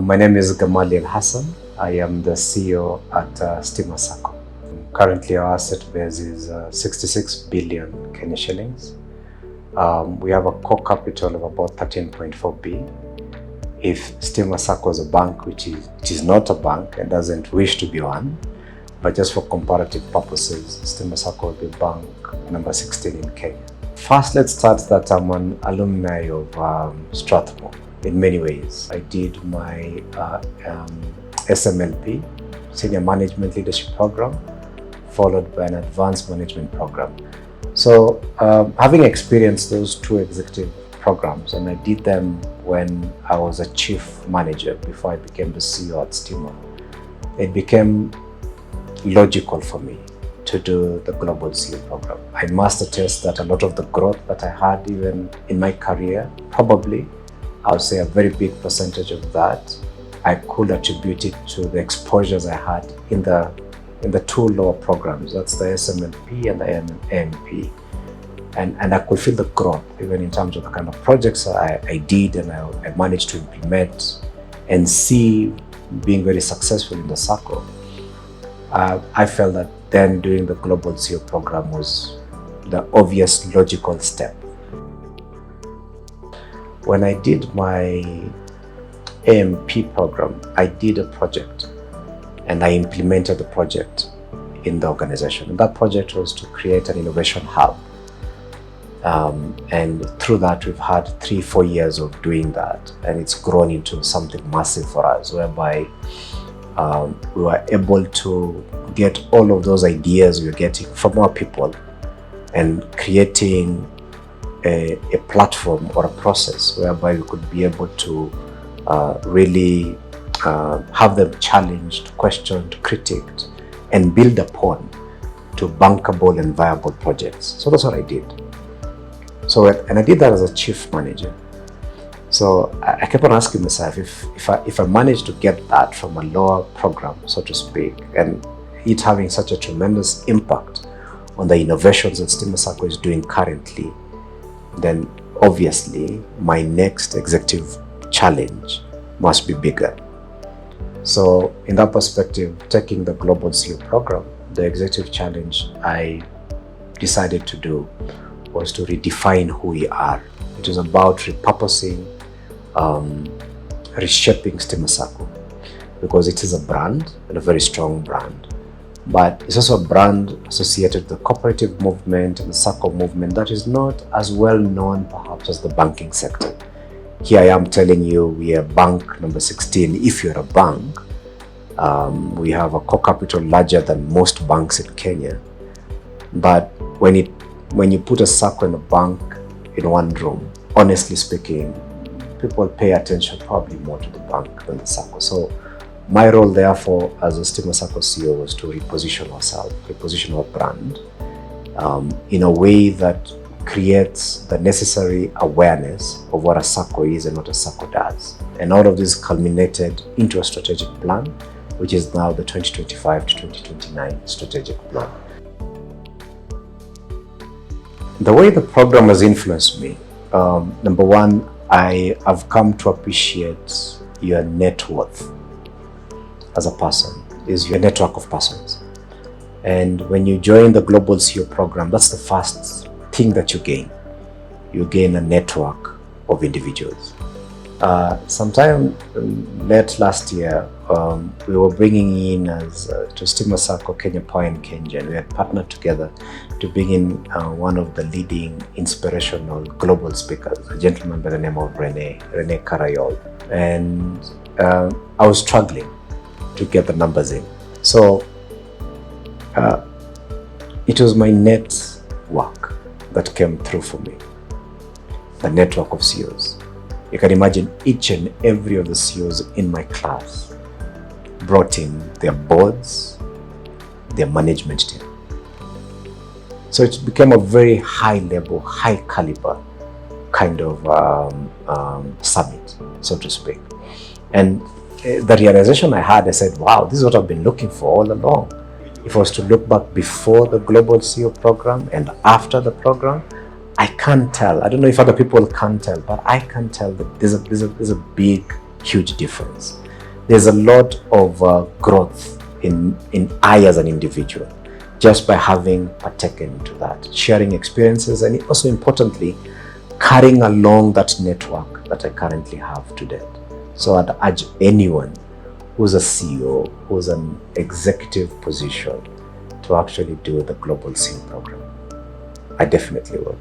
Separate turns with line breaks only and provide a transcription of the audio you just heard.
My name is Gamaliel Hassan. I am the CEO at Stima Sacco. Currently, our asset base is 66 billion Kenya shillings. We have a core capital of about 13.4 billion. If Stima Sacco is a bank, which it is not a bank and doesn't wish to be one, but just for comparative purposes, Stima Sacco will be bank number 16 in Kenya. First, let's start that I'm an alumni of Strathmore. In many ways, I did my SMLP, Senior Management Leadership Program, followed by an Advanced Management Program. So having experienced those two executive programs, and I did them when I was a chief manager before I became the CEO at Stima, it became logical for me to do the Global CEO program. I must attest that a lot of the growth that I had even in my career, probably I would say a very big percentage of that, I could attribute it to the exposures I had in the two lower programs. That's the SMLP and the AMP. And I could feel the growth, even in terms of the kind of projects I did and I managed to implement and see being very successful in the Sacco. I felt that then doing the Global CEO program was the obvious logical step. When I did my AMP program, I did a project and I implemented the project in the organization. And that project was to create an innovation hub. And through that, we've had 3-4 years of doing that. And it's grown into something massive for us, whereby we were able to get all of those ideas we were getting from our people and creating a platform or a process whereby we could be able to really have them challenged, questioned, critiqued, and build upon to bankable and viable projects. So that's what I did. So, and I did that as a chief manager. So I kept on asking myself, if I managed to get that from a lower program, so to speak, and it having such a tremendous impact on the innovations that Stima Sacco is doing currently, then obviously my next executive challenge must be bigger. So in that perspective, taking the Global CEO program, the executive challenge I decided to do was to redefine who we are. It was about repurposing, reshaping Stima Sacco, because it is a brand and a very strong brand. But it's also a brand associated with the cooperative movement and the Sacco movement that is not as well known perhaps as the banking sector. Here I am telling you we are bank number 16 if you're a bank. We have a core capital larger than most banks in Kenya. But when you put a Sacco and a bank in one room, honestly speaking, people pay attention probably more to the bank than the Sacco. So my role, therefore, as a Stima Sacco CEO was to reposition ourselves, reposition our brand in a way that creates the necessary awareness of what a Sacco is and what a Sacco does. And all of this culminated into a strategic plan, which is now the 2025 to 2029 strategic plan. The way the program has influenced me, number one, I have come to appreciate your net worth as a person is your network of persons. And when you join the Global CEO program, that's the first thing that you gain. You gain a network of individuals. Sometime late last year, we were bringing in to Stima Sacco Kenya Power and Kengen. We had partnered together to bring in one of the leading inspirational global speakers, a gentleman by the name of Rene Karayol. And I was struggling to get the numbers in. So it was my network that came through for me, the network of CEOs. You can imagine each and every of the CEOs in my class brought in their boards, their management team. So it became a very high level, high caliber kind of summit, so to speak. And the realization I had, I said, wow, this is what I've been looking for all along. If I was to look back before the Global CEO program and after the program, I can't tell. I don't know if other people can tell, but I can tell that there's a big, huge difference. There's a lot of growth in I as an individual just by having partaken into that, sharing experiences, and also importantly, carrying along that network that I currently have today. So I'd urge anyone who's a CEO, who's an executive position, to actually do the Global SEAL program. I definitely would.